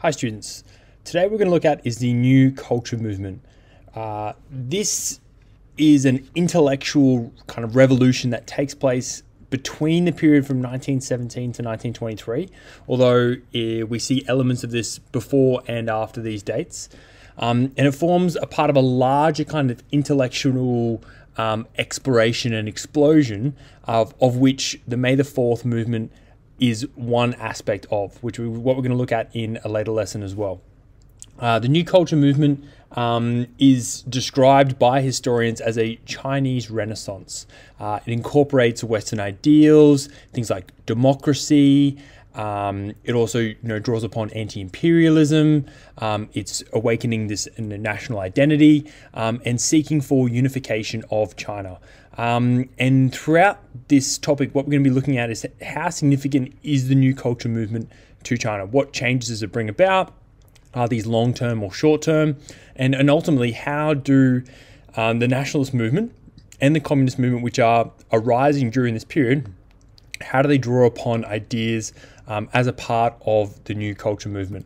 Hi students, today we're going to look at is the new culture movement. This is an intellectual kind of revolution that takes place between the period from 1917 to 1923, although we see elements of this before and after these dates. And it forms a part of a larger kind of intellectual exploration and explosion of which the May the 4th movement is one aspect of, what we're going to look at in a later lesson as well. The new culture movement is described by historians as a Chinese Renaissance. It incorporates Western ideals, things like democracy. It also draws upon anti-imperialism. It's awakening this national identity and seeking for unification of China. And throughout this topic, what we're going to be looking at is how significant is the new culture movement to China? What changes does it bring about? Are these long-term or short-term? And ultimately, how do the nationalist movement and the communist movement, which are arising during this period, how do they draw upon ideas as a part of the new culture movement?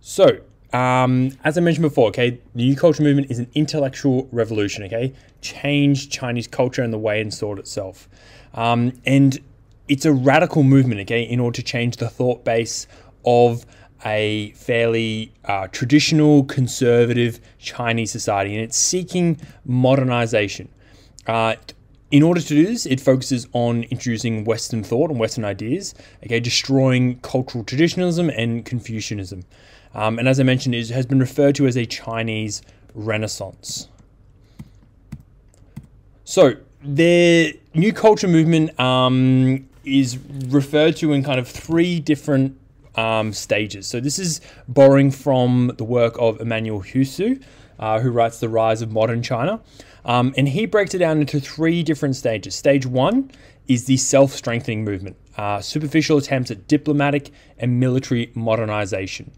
So, as I mentioned before, the new culture movement is an intellectual revolution, changed Chinese culture and the way and thought itself. And it's a radical movement, in order to change the thought base of a fairly traditional, conservative Chinese society, and it's seeking modernization. In order to do this, it focuses on introducing Western thought and Western ideas, destroying cultural traditionalism and Confucianism. And as I mentioned, it has been referred to as a Chinese Renaissance. So the new culture movement is referred to in kind of three different stages. So this is borrowing from the work of Hugh C, who writes The Rise of Modern China. And he breaks it down into three different stages. Stage one is the self-strengthening movement, superficial attempts at diplomatic and military modernization.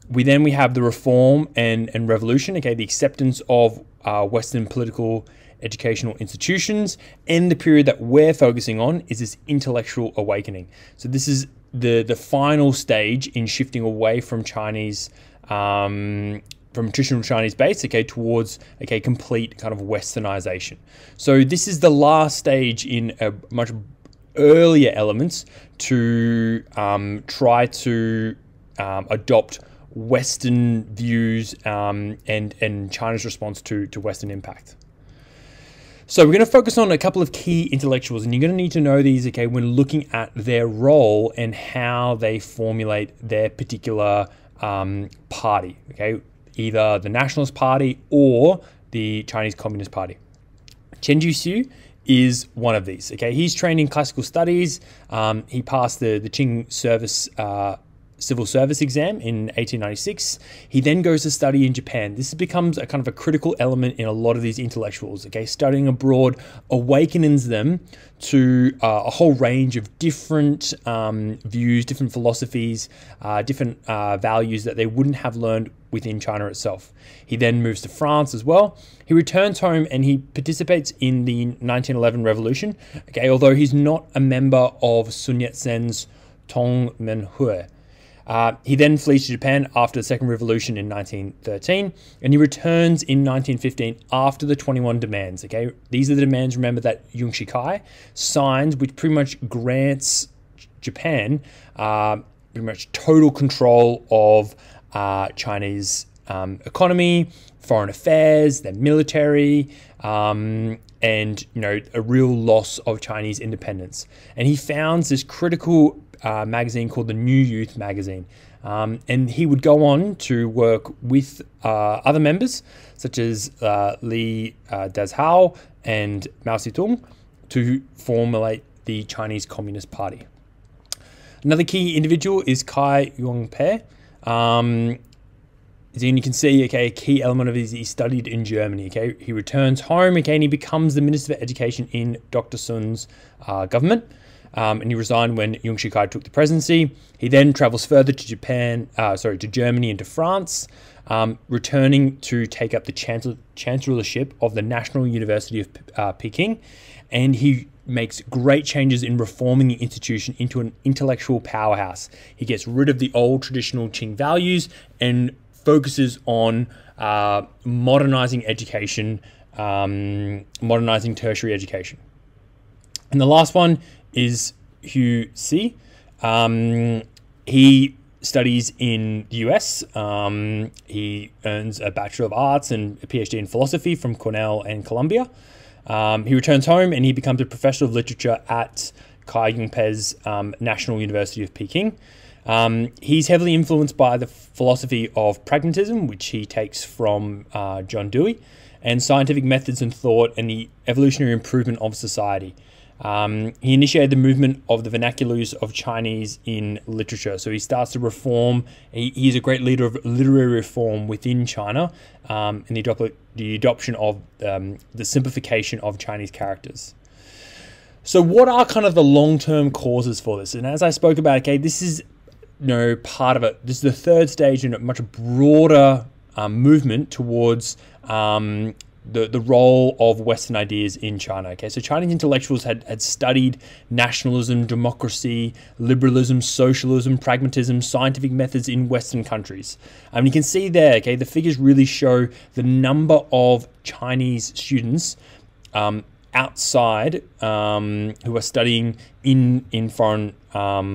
We have the reform and revolution, the acceptance of Western political educational institutions, and the period that we're focusing on is this intellectual awakening. So this is the final stage in shifting away from Chinese, from traditional Chinese base, towards complete kind of Westernization. So this is the last stage in a much earlier elements to try to adopt Western views and China's response to Western impact. So we're going to focus on a couple of key intellectuals, and you're going to need to know these, when looking at their role and how they formulate their particular party, either the Nationalist Party or the Chinese Communist Party. Chen Guishu is one of these. He's trained in classical studies. He passed the Qing service civil service exam in 1896. He then goes to study in Japan. This becomes a kind of a critical element in a lot of these intellectuals. Studying abroad awakens them to a whole range of different views, different philosophies, different values that they wouldn't have learned within China itself. He then moves to France as well. He returns home and he participates in the 1911 revolution, although he's not a member of Sun Yat-sen's Tongmenghui. He then flees to Japan after the Second Revolution in 1913, and he returns in 1915 after the 21 demands. These are the demands, remember, that Hugh C signed, which pretty much grants Japan pretty much total control of Chinese economy, foreign affairs, their military, and a real loss of Chinese independence. And he founds this critical magazine called the New Youth magazine, and he would go on to work with other members such as Li Dazhao and Mao Zedong to formulate the Chinese Communist Party. Another key individual is Kaiyong Peng. As you can see, a key element of his, he studied in Germany. He returns home, and he becomes the Minister for Education in Dr. Sun's government. And he resigned when Hugh C took the presidency. He then travels further to to Germany and to France, returning to take up the chancellorship of the National University of Peking. And he makes great changes in reforming the institution into an intellectual powerhouse. He gets rid of the old traditional Qing values and focuses on modernizing education, modernizing tertiary education. And the last one is Hugh C. He studies in the US. He earns a Bachelor of Arts and a PhD in philosophy from Cornell and Columbia. He returns home and he becomes a professor of literature at Kaiyong Peng's National University of Peking. He's heavily influenced by the philosophy of pragmatism, which he takes from John Dewey, and scientific methods and thought and the evolutionary improvement of society. He initiated the movement of the vernacular use of Chinese in literature. So he starts to reform. He's a great leader of literary reform within China, and the adoption of the simplification of Chinese characters. So what are kind of the long-term causes for this? And as I spoke about, okay, this is part of it. This is the third stage in a much broader movement towards the role of Western ideas in China. Okay, so Chinese intellectuals had studied nationalism, democracy, liberalism, socialism, pragmatism, scientific methods in Western countries. You can see there, okay, the figures really show the number of Chinese students outside who are studying in foreign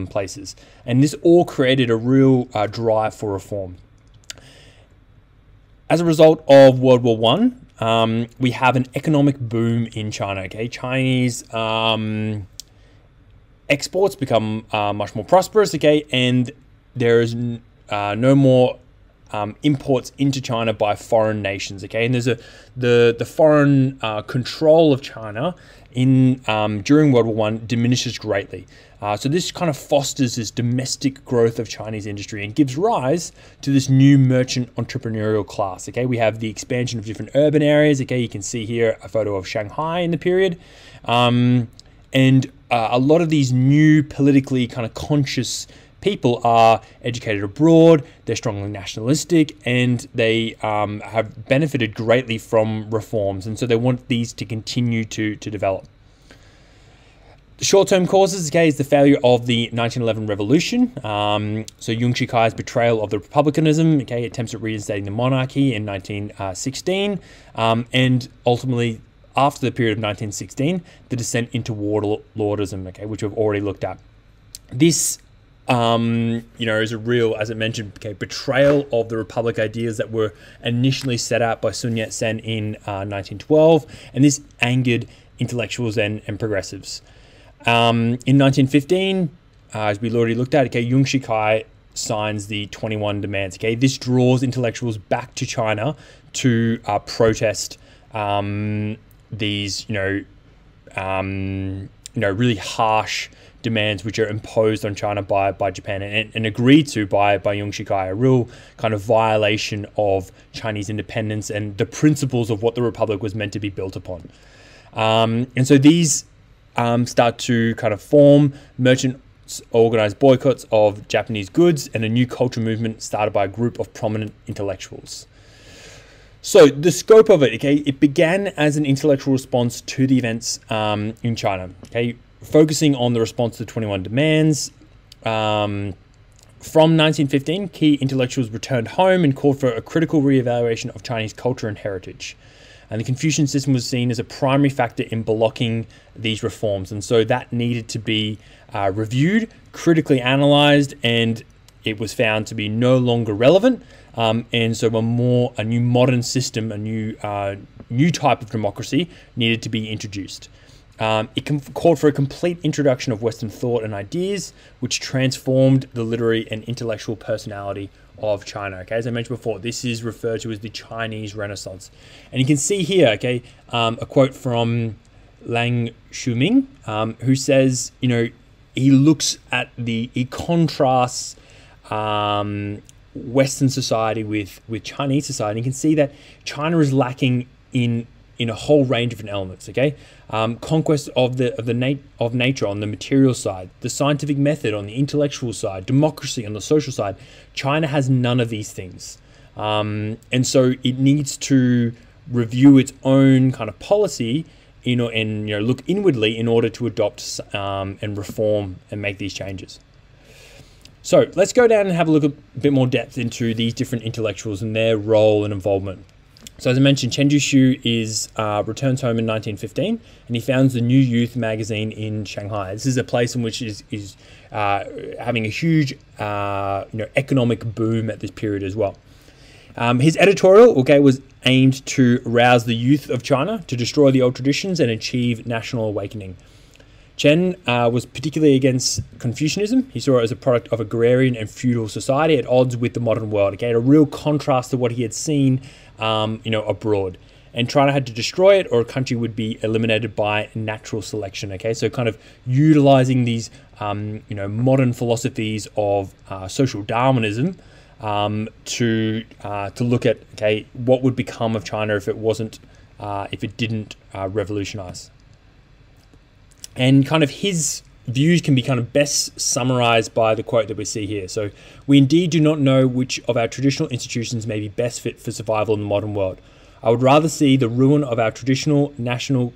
places. And this all created a real drive for reform. As a result of World War One, we have an economic boom in China. Okay, Chinese exports become much more prosperous. Okay, and there is no more imports into China by foreign nations. Okay, and there's the foreign control of China in during World War One diminishes greatly. So this kind of fosters this domestic growth of Chinese industry and gives rise to this new merchant entrepreneurial class. Okay, we have the expansion of different urban areas. Okay, you can see here a photo of Shanghai in the period, and a lot of these new politically kind of conscious people are educated abroad. They're strongly nationalistic, and they have benefited greatly from reforms, and so they want these to continue to develop. The short-term causes, okay, is the failure of the 1911 revolution. So Hugh C's betrayal of the republicanism, okay, attempts at reinstating the monarchy in 1916, and ultimately, after the period of 1916, the descent into warlordism, okay, which we've already looked at. This, is a real, as I mentioned, okay, betrayal of the republic ideas that were initially set out by Sun Yat-sen in 1912, and this angered intellectuals and progressives. In 1915, as we already looked at, okay, Hugh C signs the 21 demands. Okay, this draws intellectuals back to China to protest these, really harsh demands which are imposed on China by Japan and agreed to by Hugh C, a real kind of violation of Chinese independence and the principles of what the republic was meant to be built upon. And so these start to kind of form. Merchants organized boycotts of Japanese goods, and a new culture movement started by a group of prominent intellectuals. So the scope of it, okay, it began as an intellectual response to the events in China, okay, focusing on the response to the 21 demands. From 1915, key intellectuals returned home and called for a critical reevaluation of Chinese culture and heritage. And the Confucian system was seen as a primary factor in blocking these reforms. And so that needed to be reviewed, critically analyzed, and it was found to be no longer relevant. And so a new modern system, a new type of democracy needed to be introduced. It called for a complete introduction of Western thought and ideas, which transformed the literary and intellectual personality of China. Okay, as I mentioned before, this is referred to as the Chinese Renaissance. And you can see here, okay, a quote from Lang Shuming, who says, he contrasts Western society with Chinese society. You can see that China is lacking in a whole range of different elements. Okay, conquest of nature on the material side, the scientific method on the intellectual side, democracy on the social side. China has none of these things, and so it needs to review its own kind of policy and look inwardly in order to adopt and reform and make these changes. So let's go down and have a look a bit more depth into these different intellectuals and their role and involvement. So as I mentioned, Chen Guishu returns home in 1915, and he founds the New Youth magazine in Shanghai. This is a place in which is having a huge economic boom at this period as well. His editorial, was aimed to rouse the youth of China, to destroy the old traditions and achieve national awakening. Chen was particularly against Confucianism. He saw it as a product of agrarian and feudal society at odds with the modern world. A real contrast to what he had seen, abroad. And China had to destroy it, or a country would be eliminated by natural selection. So kind of utilizing these, modern philosophies of social Darwinism to look at what would become of China if it didn't revolutionize. And kind of his views can be kind of best summarized by the quote that we see here. So, we indeed do not know which of our traditional institutions may be best fit for survival in the modern world. I would rather see the ruin of our traditional national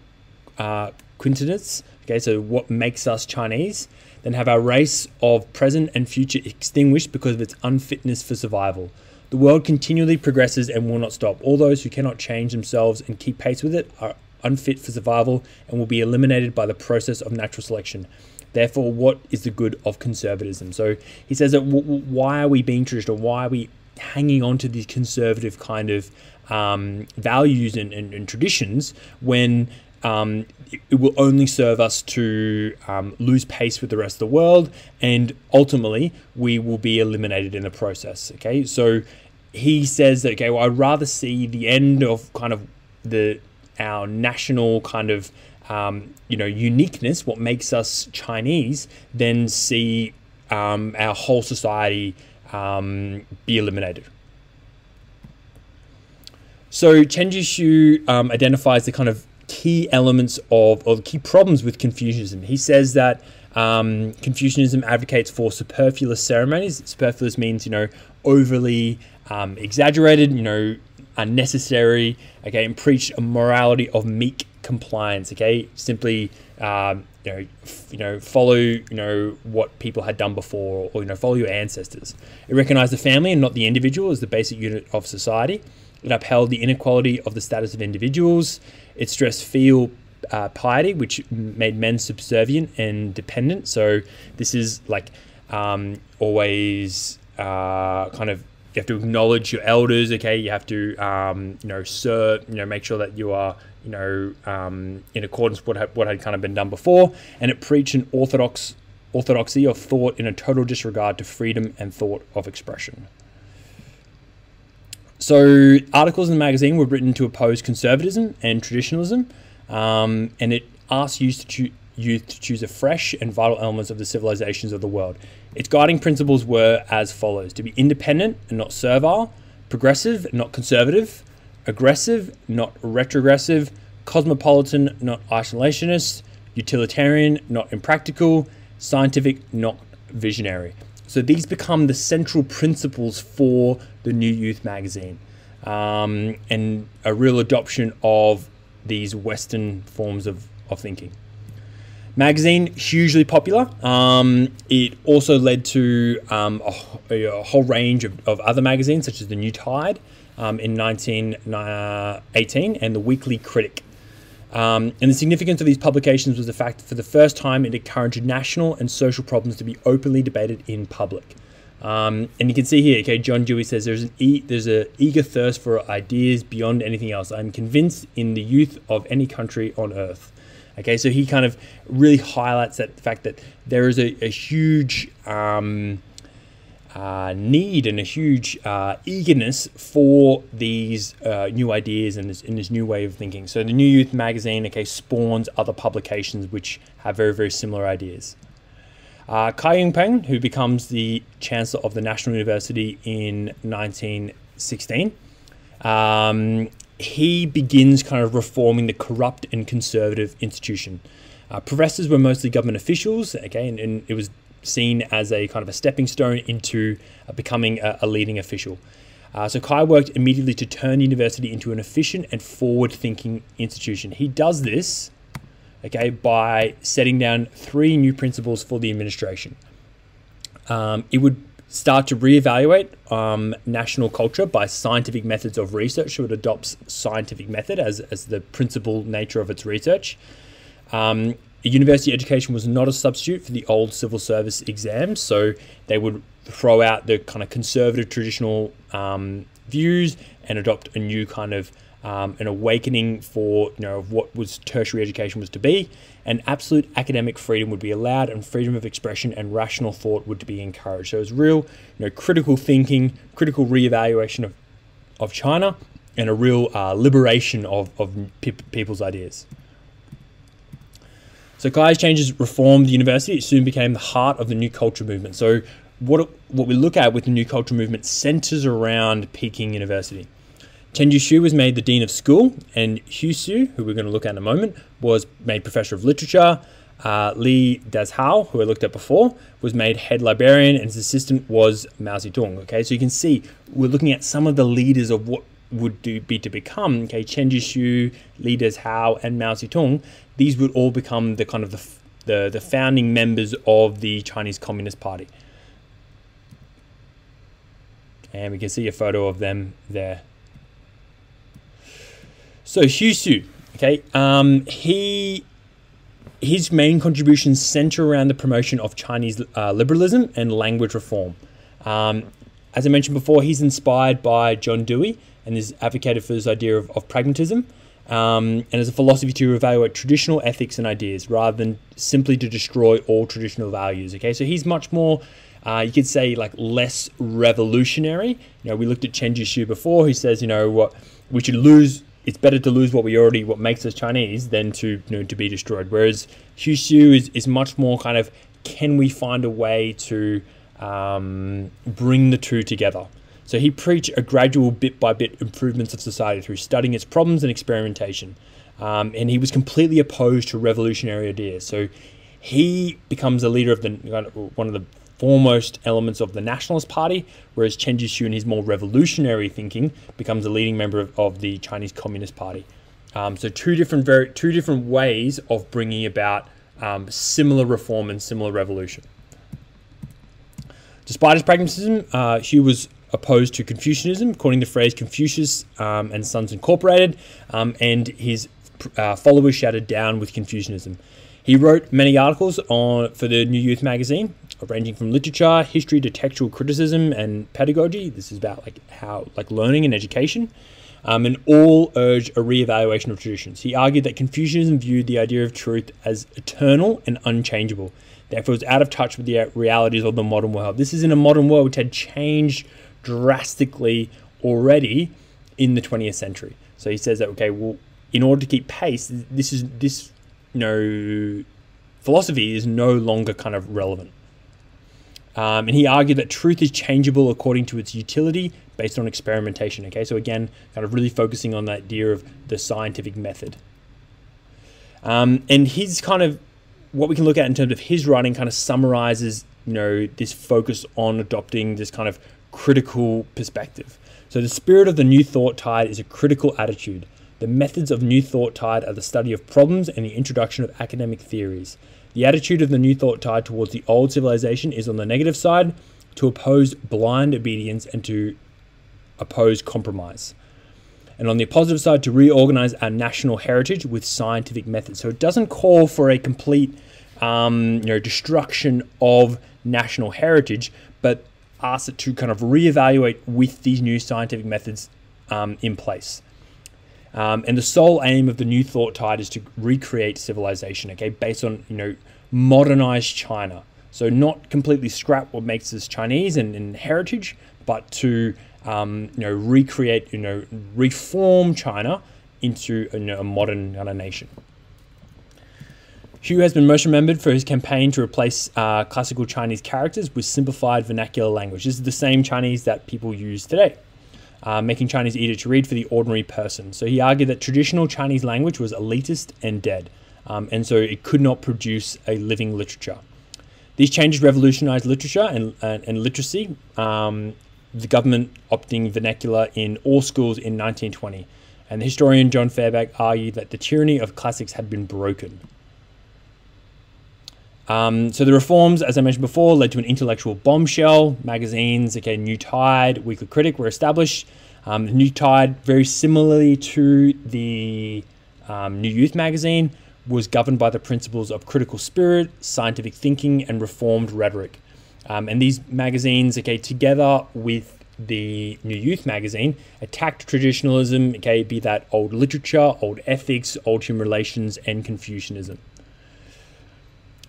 quintessence, so what makes us Chinese, than have our race of present and future extinguished because of its unfitness for survival. The world continually progresses and will not stop. All those who cannot change themselves and keep pace with it are unfit for survival and will be eliminated by the process of natural selection. Therefore, what is the good of conservatism? So he says that why are we being traditional? Why are we hanging on to these conservative kind of values and traditions when it will only serve us to lose pace with the rest of the world, and ultimately we will be eliminated in the process. So he says that I'd rather see the end of kind of our national kind of uniqueness, what makes us Chinese, than see our whole society be eliminated. So Chen Guishu identifies the kind of key elements or the key problems with Confucianism. He says that Confucianism advocates for superfluous ceremonies. Superfluous means, overly exaggerated, unnecessary, and preach a morality of meek compliance, simply, follow, what people had done before, or, follow your ancestors. It recognized the family and not the individual as the basic unit of society. It upheld the inequality of the status of individuals. It stressed filial piety, which made men subservient and dependent. So this is like always kind of, you have to acknowledge your elders. You have to serve. Make sure that you are in accordance with what had kind of been done before. And it preached an orthodoxy of thought in a total disregard to freedom and thought of expression. So articles in the magazine were written to oppose conservatism and traditionalism, and it asked youth to choose afresh and vital elements of the civilizations of the world. Its guiding principles were as follows: to be independent and not servile, progressive, not conservative, aggressive, not retrogressive, cosmopolitan, not isolationist, utilitarian, not impractical, scientific, not visionary. So these become the central principles for the New Youth magazine, and a real adoption of these Western forms of thinking. Magazine, hugely popular. It also led to a whole range of other magazines, such as the New Tide in 1918 and the Weekly Critic. And the significance of these publications was the fact that for the first time it encouraged national and social problems to be openly debated in public. And you can see here, John Dewey says there's an eager thirst for ideas beyond anything else. I'm convinced in the youth of any country on earth. So he kind of really highlights that fact that there is a huge need and a huge eagerness for these new ideas and this new way of thinking. So the New Youth magazine, spawns other publications which have very, very similar ideas. Kaiyong Peng, who becomes the Chancellor of the National University in 1916, he begins kind of reforming the corrupt and conservative institution. Professors were mostly government officials, and it was seen as a kind of a stepping stone into becoming a leading official. So Kai worked immediately to turn the university into an efficient and forward-thinking institution. He does this okay, by setting down 3 new principles for the administration. It would start to reevaluate national culture by scientific methods of research. So it adopts scientific method as the principal nature of its research. University education was not a substitute for the old civil service exams, so they would throw out the kind of conservative traditional views and adopt a new kind of an awakening for of what was tertiary education was to be, and absolute academic freedom would be allowed, and freedom of expression and rational thought would be encouraged. So it was real critical thinking, critical reevaluation of China, and a real liberation of people's ideas. So Kai's changes reformed the university. It soon became the heart of the New Culture movement. So what we look at with the New Culture movement centers around Peking University. Chen Guishu was made the Dean of School, and Hugh C, who we're going to look at in a moment, was made Professor of Literature. Li Dazhao, who I looked at before, was made Head Librarian, and his assistant was Mao Zedong. Okay, so you can see we're looking at some of the leaders of what would be to become. Okay, Chen Guishu, Li Dazhao, and Mao Zedong. These would all become the kind of the founding members of the Chinese Communist Party. And we can see a photo of them there. So Hugh C, okay, his main contributions center around the promotion of Chinese liberalism and language reform. As I mentioned before, he's inspired by John Dewey and is advocated for this idea of pragmatism, and as a philosophy to evaluate traditional ethics and ideas rather than simply to destroy all traditional values. Okay, so he's much more, you could say, like less revolutionary. We looked at Chen Guishu before. He says, what we should lose. It's better to lose what makes us Chinese than to be destroyed. Whereas Hugh C is much more kind of, can we find a way to bring the two together? So he preached a gradual bit by bit improvements of society through studying its problems and experimentation. And he was completely opposed to revolutionary ideas. So he becomes a leader of one of the foremost elements of the Nationalist Party, whereas Chen Guishu in his more revolutionary thinking becomes a leading member of the Chinese Communist Party. So two different ways of bringing about similar reform and similar revolution. Despite his pragmatism, Hugh was opposed to Confucianism, coining the phrase Confucius and Sons Incorporated, and his followers shouted down with Confucianism. He wrote many articles for the New Youth magazine, ranging from literature, history to textual criticism and pedagogy. This is about learning and education, and all urged a reevaluation of traditions. He argued that Confucianism viewed the idea of truth as eternal and unchangeable. Therefore, it was out of touch with the realities of the modern world. This is in a modern world which had changed drastically already in the 20th century. So he says that, okay, well, in order to keep pace, this philosophy is no longer kind of relevant. And he argued that truth is changeable according to its utility based on experimentation. Okay, so again, kind of really focusing on that idea of the scientific method. And his kind of, what we can look at in terms of his writing kind of summarizes, this focus on adopting this kind of critical perspective. So the spirit of the New Thought Tide is a critical attitude. The methods of New Thought Tide are the study of problems and the introduction of academic theories. The attitude of the New Thought Tide towards the old civilization is on the negative side, to oppose blind obedience and to oppose compromise. And on the positive side, to reorganize our national heritage with scientific methods. So it doesn't call for a complete destruction of national heritage, but asks it to kind of reevaluate with these new scientific methods in place. And the sole aim of the New Thought Tide is to recreate civilization, okay, based on, modernized China. So not completely scrap what makes us Chinese and heritage, but to, recreate, reform China into a modern kind of nation. Hugh has been most remembered for his campaign to replace classical Chinese characters with simplified vernacular language. This is the same Chinese that people use today. Making Chinese easier to read for the ordinary person. So he argued that traditional Chinese language was elitist and dead, and so it could not produce a living literature. These changes revolutionized literature and literacy, the government opting vernacular in all schools in 1920. And the historian John Fairback argued that the tyranny of classics had been broken. So the reforms, as I mentioned before, led to an intellectual bombshell. Magazines, New Tide, Weekly Critic were established. The New Tide, very similarly to the New Youth magazine, was governed by the principles of critical spirit, scientific thinking, and reformed rhetoric. And these magazines, together with the New Youth magazine, attacked traditionalism, be that old literature, old ethics, old human relations, and Confucianism.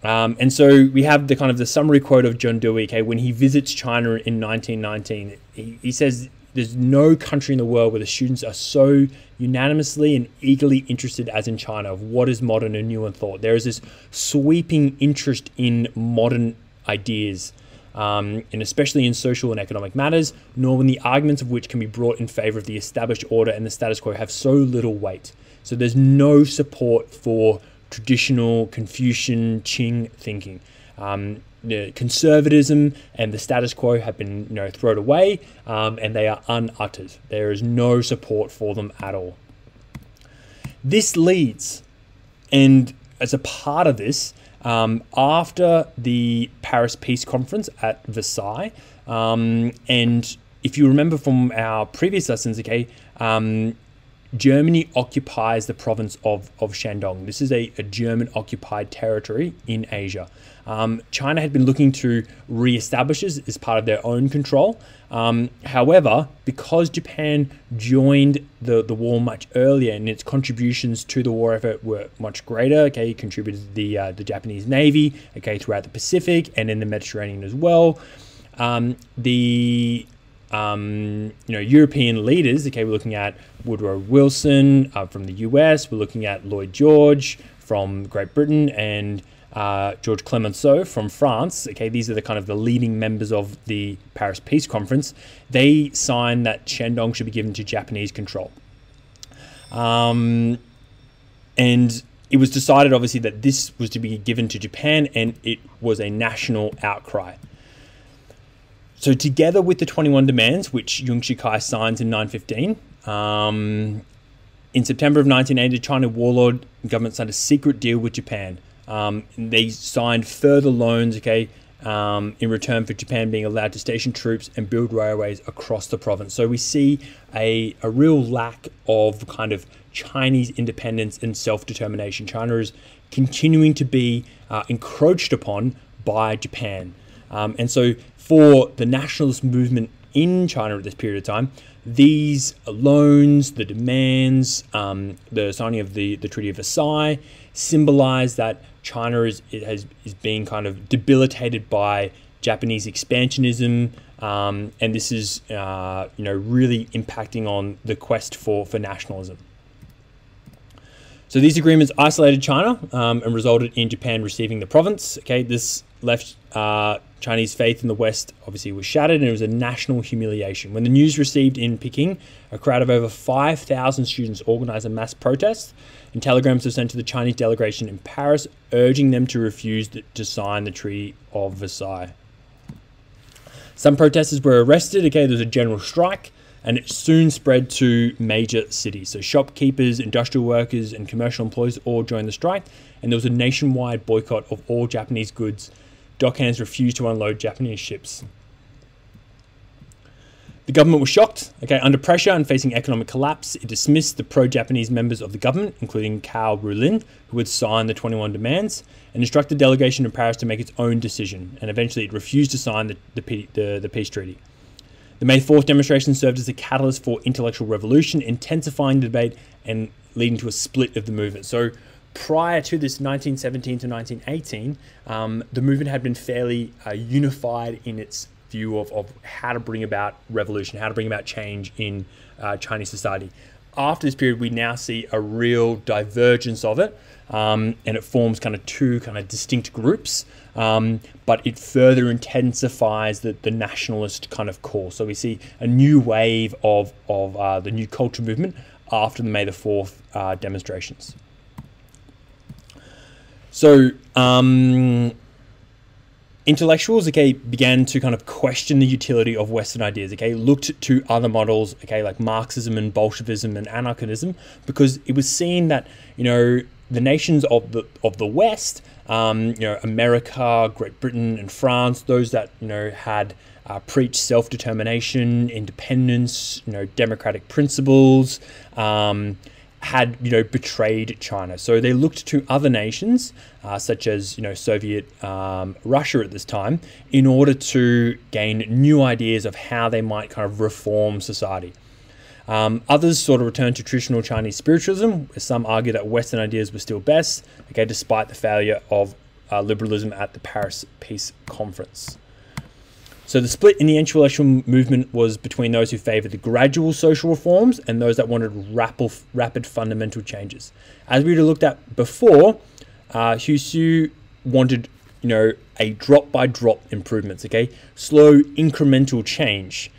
And so we have the summary quote of John Dewey, when he visits China in 1919. He says, "There's no country in the world where the students are so unanimously and eagerly interested as in China of what is modern and new in thought. There is this sweeping interest in modern ideas, and especially in social and economic matters, nor when the arguments of which can be brought in favor of the established order and the status quo have so little weight." So there's no support for traditional Confucian Qing thinking. Conservatism and the status quo have been thrown away, and they are unuttered. There is no support for them at all. This leads, and as a part of this, after the Paris Peace Conference at Versailles, and if you remember from our previous lessons, Germany occupies the province of Shandong. This is a German-occupied territory in Asia. China had been looking to re-establish this as part of their own control. However, because Japan joined the war much earlier and its contributions to the war effort were much greater, it contributed to the Japanese Navy, throughout the Pacific and in the Mediterranean as well. European leaders, we're looking at Woodrow Wilson from the US, we're looking at Lloyd George from Great Britain, and George Clemenceau from France. These are the leading members of the Paris Peace Conference. They signed that Shandong should be given to Japanese control. And it was decided, obviously, that this was to be given to Japan, and it was a national outcry. So together with the 21 demands, which Yung Shikai signs in 915, in September of 1980, the China warlord government signed a secret deal with Japan. They signed further loans, in return for Japan being allowed to station troops and build railways across the province. So we see a real lack of Chinese independence and self-determination. China is continuing to be encroached upon by Japan. And so for the nationalist movement in China at this period of time, these loans, the demands, the signing of the Treaty of Versailles symbolize that China is being debilitated by Japanese expansionism, and this is really impacting on the quest for nationalism. So these agreements isolated China and resulted in Japan receiving the province. This left Chinese faith in the West obviously was shattered, and it was a national humiliation. When the news received in Peking, a crowd of over 5,000 students organized a mass protest, and telegrams were sent to the Chinese delegation in Paris urging them to refuse to sign the Treaty of Versailles. Some protesters were arrested. There was a general strike, and it soon spread to major cities. So shopkeepers, industrial workers, and commercial employees all joined the strike, and there was a nationwide boycott of all Japanese goods. Dockhands refused to unload Japanese ships. The government was shocked. Under pressure and facing economic collapse, it dismissed the pro-Japanese members of the government, including Cao Rulin, who had signed the 21 demands, and instructed the delegation in Paris to make its own decision. And eventually, it refused to sign the peace treaty. The May 4th demonstration served as a catalyst for intellectual revolution, intensifying the debate and leading to a split of the movement. So prior to this 1917 to 1918, the movement had been fairly unified in its view of how to bring about revolution, how to bring about change in Chinese society. After this period, we now see a real divergence of it, and it forms two distinct groups, but it further intensifies the nationalist core. So we see a new wave of the new culture movement after the May the 4th demonstrations. So intellectuals began to question the utility of Western ideas, looked to other models, like Marxism and Bolshevism and anarchism, because it was seen that the nations of the West America, Great Britain, and France, those that had preached self-determination, independence, democratic principles, had betrayed China. So they looked to other nations, such as Soviet Russia at this time, in order to gain new ideas of how they might kind of reform society. Others sort of returned to traditional Chinese spiritualism. Some argue that Western ideas were still best, despite the failure of liberalism at the Paris Peace Conference. So the split in the intellectual movement was between those who favored the gradual social reforms and those that wanted rapid fundamental changes. As we looked at before, Hugh C wanted, a drop-by-drop improvements, slow incremental change.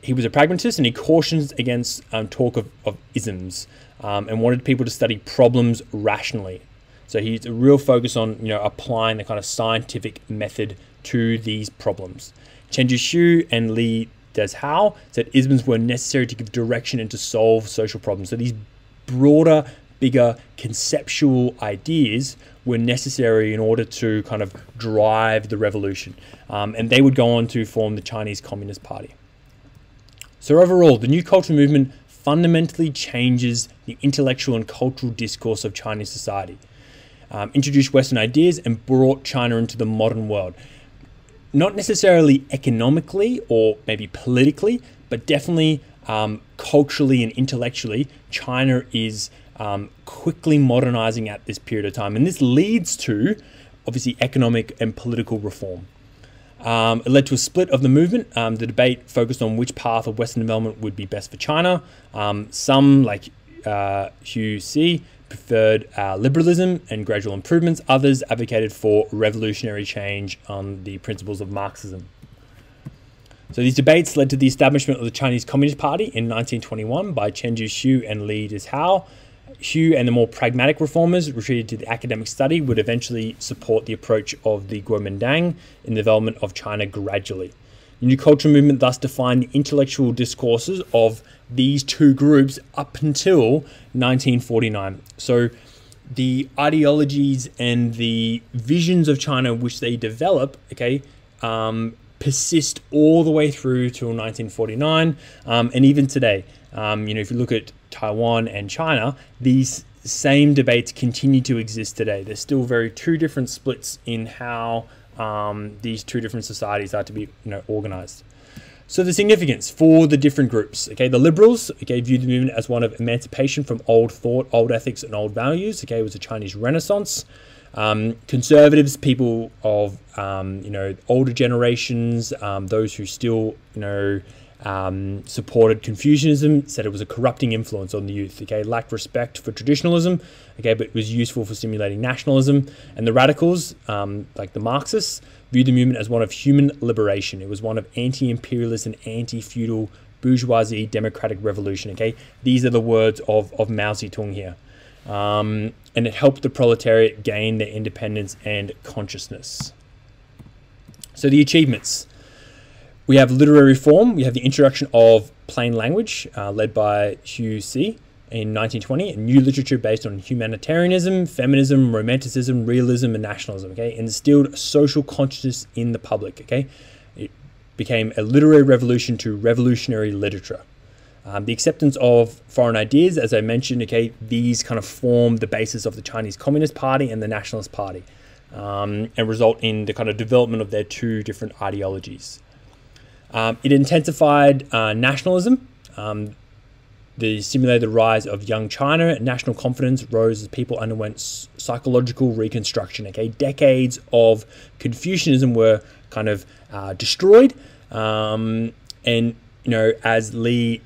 He was a pragmatist, and he cautions against talk of isms, and wanted people to study problems rationally. So he's a real focus on applying the kind of scientific method to these problems. Chen Guishu and Li Deshao said isms were necessary to give direction and to solve social problems. So these broader, bigger conceptual ideas were necessary in order to kind of drive the revolution. And they would go on to form the Chinese Communist Party. So overall, the new cultural movement fundamentally changes the intellectual and cultural discourse of Chinese society, introduced Western ideas, and brought China into the modern world. Not necessarily economically or maybe politically, but definitely culturally and intellectually, China is quickly modernizing at this period of time. And this leads to, obviously, economic and political reform. It led to a split of the movement. The debate focused on which path of Western development would be best for China. Some, like Hugh C, preferred liberalism and gradual improvements. Others advocated for revolutionary change on the principles of Marxism. So these debates led to the establishment of the Chinese Communist Party in 1921 by Chen Guishu and Li Deshao. Hugh and the more pragmatic reformers retreated to the academic study would eventually support the approach of the Kuomintang in the development of China gradually. The new cultural movement thus defined the intellectual discourses of these two groups up until 1949. So the ideologies and the visions of China which they develop, persist all the way through till 1949, and even today. If you look at Taiwan and China, these same debates continue to exist today. There's still two different splits in how these two different societies are to be organized. So the significance for the different groups, the liberals, viewed the movement as one of emancipation from old thought, old ethics, and old values. It was a Chinese Renaissance. Conservatives, people of older generations, those who still supported Confucianism, said it was a corrupting influence on the youth. Lacked respect for traditionalism, but it was useful for stimulating nationalism. And the radicals, like the Marxists, viewed the movement as one of human liberation. It was one of anti-imperialist and anti-feudal bourgeoisie democratic revolution. These are the words of Mao Zedong here. And it helped the proletariat gain their independence and consciousness. So the achievements. We have literary reform. We have the introduction of plain language, led by Hugh C in 1920, and new literature based on humanitarianism, feminism, romanticism, realism, and nationalism. Instilled social consciousness in the public. It became a literary revolution to revolutionary literature. The acceptance of foreign ideas, as I mentioned, these kind of form the basis of the Chinese Communist Party and the Nationalist Party, and result in the kind of development of their two different ideologies. It intensified nationalism. They stimulated the rise of young China. National confidence rose as people underwent psychological reconstruction. Decades of Confucianism were kind of destroyed, and as Li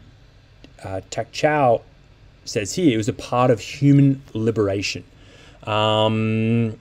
Takchao says here, it was a part of human liberation, and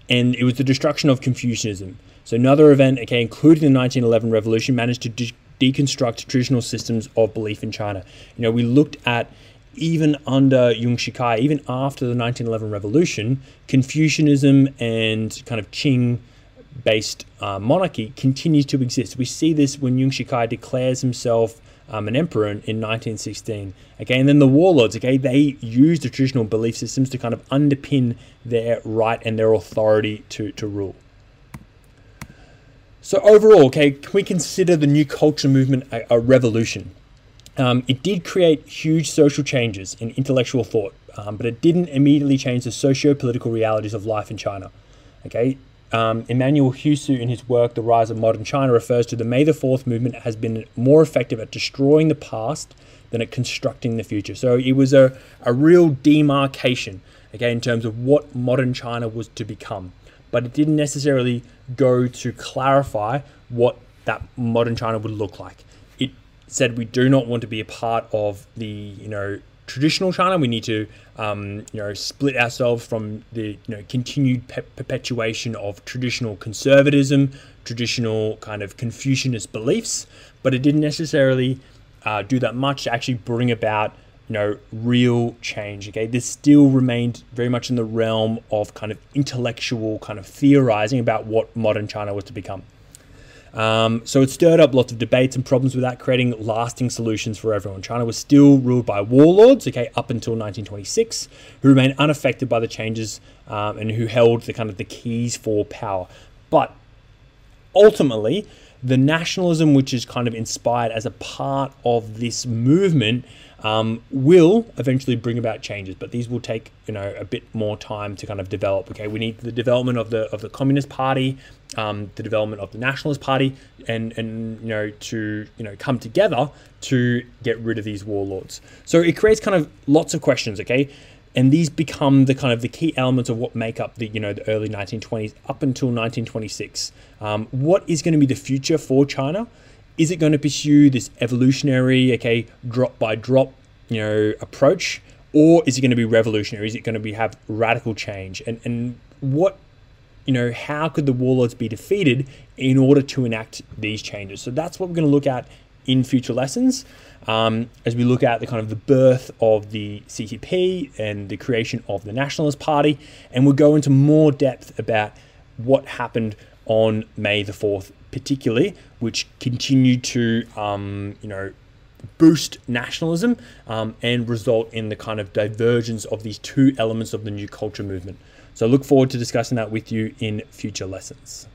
it was the destruction of Confucianism. So another event, including the 1911 revolution, managed to deconstruct traditional systems of belief in China. We looked at, even under Yuan Shikai, even after the 1911 revolution, Confucianism and kind of Qing-based monarchy continues to exist. We see this when Yuan Shikai declares himself an emperor in 1916. Okay, and then the warlords, okay, they used the traditional belief systems to kind of underpin their right and their authority to rule. So overall, okay, can we consider the new culture movement a revolution? It did create huge social changes in intellectual thought, but it didn't immediately change the socio-political realities of life in China. Okay, Hugh C in his work, The Rise of Modern China, refers to the May the 4th movement has been more effective at destroying the past than at constructing the future. So it was a real demarcation, okay, in terms of what modern China was to become. But it didn't necessarily go to clarify what that modern China would look like. It said we do not want to be a part of the, traditional China. We need to, split ourselves from the, continued perpetuation of traditional conservatism, traditional kind of Confucianist beliefs. But it didn't necessarily do that much to actually bring about real change. Okay, this still remained very much in the realm of kind of intellectual kind of theorizing about what modern China was to become. So it stirred up lots of debates and problems without creating lasting solutions for everyone. China was still ruled by warlords, okay, up until 1926, who remained unaffected by the changes and who held the kind of the keys for power. But ultimately, the nationalism which is kind of inspired as a part of this movement will eventually bring about changes, but these will take a bit more time to kind of develop. Okay, we need the development of the Communist Party, the development of the Nationalist Party, and to come together to get rid of these warlords. So it creates kind of lots of questions. Okay, and these become the kind of the key elements of what make up the the early 1920s up until 1926. What is going to be the future for China? Is it going to pursue this evolutionary, okay, drop by drop, approach, or is it going to be revolutionary? Is it going to have radical change? And what, how could the warlords be defeated in order to enact these changes? So that's what we're going to look at in future lessons, as we look at the kind of the birth of the CCP and the creation of the Nationalist Party, and we'll go into more depth about what happened on May the 4th, particularly, which continued to, boost nationalism and result in the kind of divergence of these two elements of the new culture movement. So I look forward to discussing that with you in future lessons.